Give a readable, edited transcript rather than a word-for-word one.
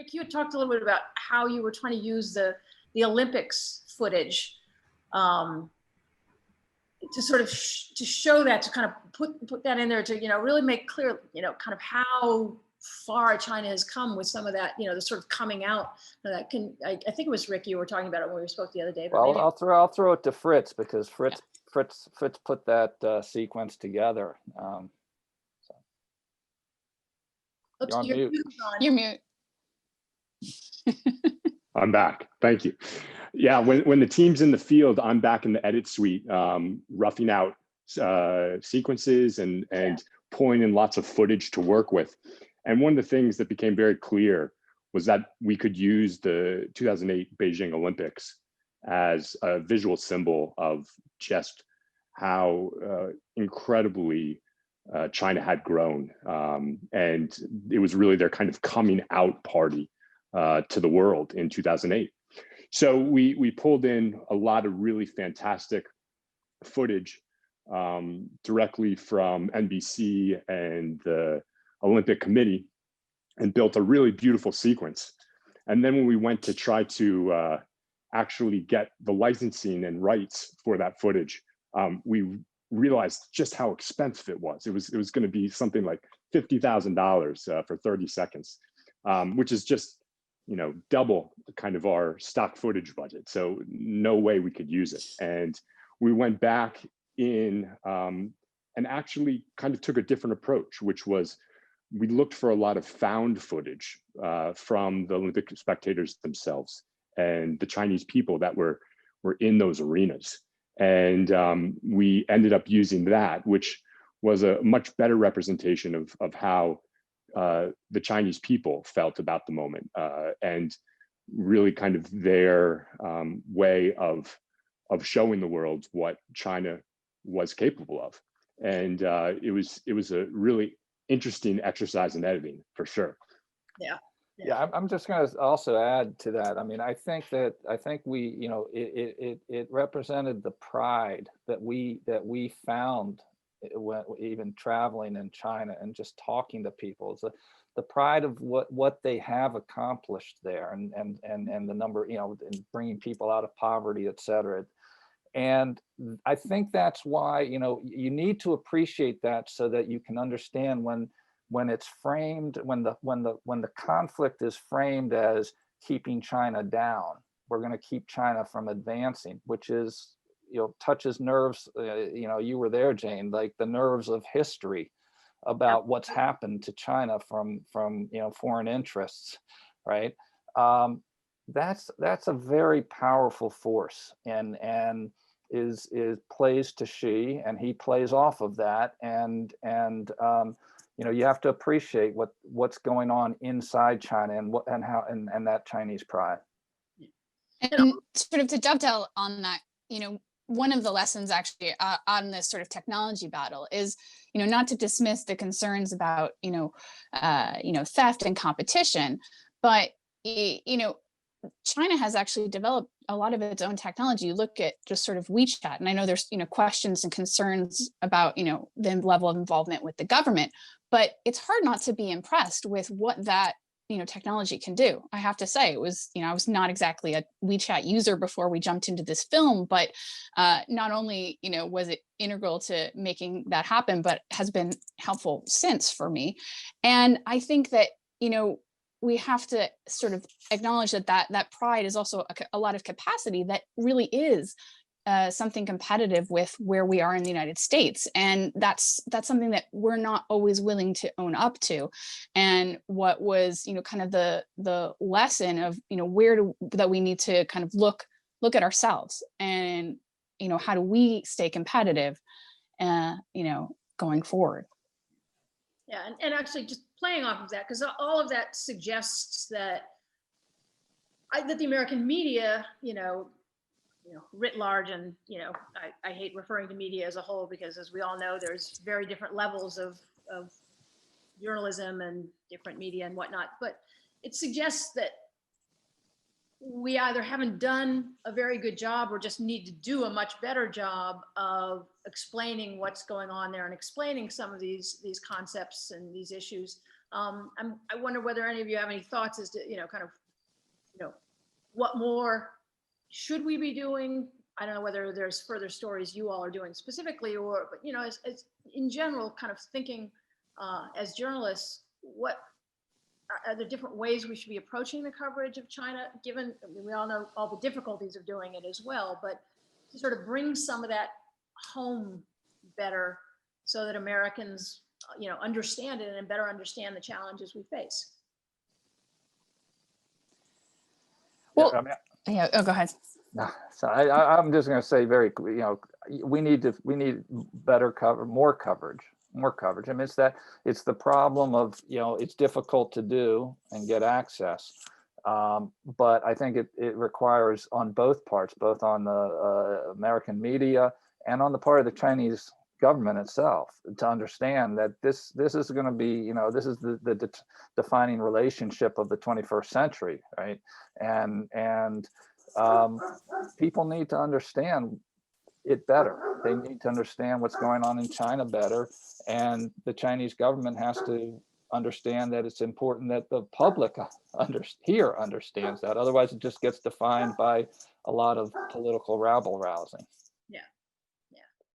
Rick, you had talked a little bit about how you were trying to use the Olympics footage to sort of to show that, to kind of put that in there, to really make clear kind of how far China has come with some of that, the sort of coming out. I think it was Rick, you were talking about it when we spoke the other day. But well, maybe... I'll throw it to Fritz, because Fritz put that sequence together. Oops, You're on mute. You're mute. I'm back. Thank you. Yeah, when the team's in the field, I'm back in the edit suite, roughing out sequences and pulling in lots of footage to work with. And one of the things that became very clear was that we could use the 2008 Beijing Olympics as a visual symbol of just how incredibly China had grown. And it was really their kind of coming out party to the world in 2008. So we pulled in a lot of really fantastic footage directly from NBC and the Olympic Committee, and built a really beautiful sequence. And then when we went to try to actually get the licensing and rights for that footage, we realized just how expensive it was. It was going to be something like $50,000 for 30 seconds, which is just double kind of our stock footage budget. So no way we could use it. And we went back in and actually kind of took a different approach, which was we looked for a lot of found footage from the Olympic spectators themselves and the Chinese people that were in those arenas. And we ended up using that, which was a much better representation of how the Chinese people felt about the moment, and really kind of their way of showing the world what China was capable of. And it was a really interesting exercise in editing, for sure. Yeah, I'm just going to also add to that. I mean, I think we, it represented the pride that we found when even traveling in China and just talking to people. It's the pride of what they have accomplished there, and the number, in bringing people out of poverty, et cetera. And I think that's why, you need to appreciate that, so that you can understand when it's framed, when the conflict is framed as keeping China down, we're going to keep China from advancing, which is, touches nerves. You were there, Jane, like the nerves of history about what's happened to China from foreign interests, right? That's a very powerful force, and is plays to Xi, and he plays off of that, and you have to appreciate what's going on inside China and how that Chinese pride. And sort of to dovetail on that, one of the lessons actually on this sort of technology battle is, not to dismiss the concerns about, theft and competition, but, China has actually developed a lot of its own technology. You look at just sort of WeChat, and I know there's, questions and concerns about, the level of involvement with the government, but it's hard not to be impressed with what that, technology can do. I have to say, it was, I was not exactly a WeChat user before we jumped into this film, but not only, was it integral to making that happen, but has been helpful since for me. And I think that, we have to sort of acknowledge that pride is also a lot of capacity that really is something competitive with where we are in the United States. And that's something that we're not always willing to own up to. And what was, kind of the lesson of, that we need to kind of look at ourselves and, how do we stay competitive, going forward. Yeah, and actually just playing off of that, because all of that suggests that the American media, writ large, and I hate referring to media as a whole, because as we all know, there's very different levels of journalism and different media and whatnot. But it suggests that we either haven't done a very good job or just need to do a much better job of explaining what's going on there and explaining some of these concepts and these issues I wonder whether any of you have any thoughts as to, kind of, what more should we be doing? I don't know whether there's further stories you all are doing specifically, but as in general, kind of thinking as journalists, what are the different ways we should be approaching the coverage of China, given, I mean, we all know all the difficulties of doing it as well, but to sort of bring some of that home better so that Americans, understand it and better understand the challenges we face. Well, I mean, yeah, oh, go ahead. no, so I'm just going to say we need better more coverage. I mean, it's the problem of, it's difficult to do and get access. But I think it requires on both parts, both on the American media and on the part of the Chinese government itself, to understand that this is going to be, this is the defining relationship of the 21st century, right? And people need to understand it better. They need to understand what's going on in China better, and the Chinese government has to understand that it's important that the public here understands that. Otherwise, it just gets defined by a lot of political rabble rousing.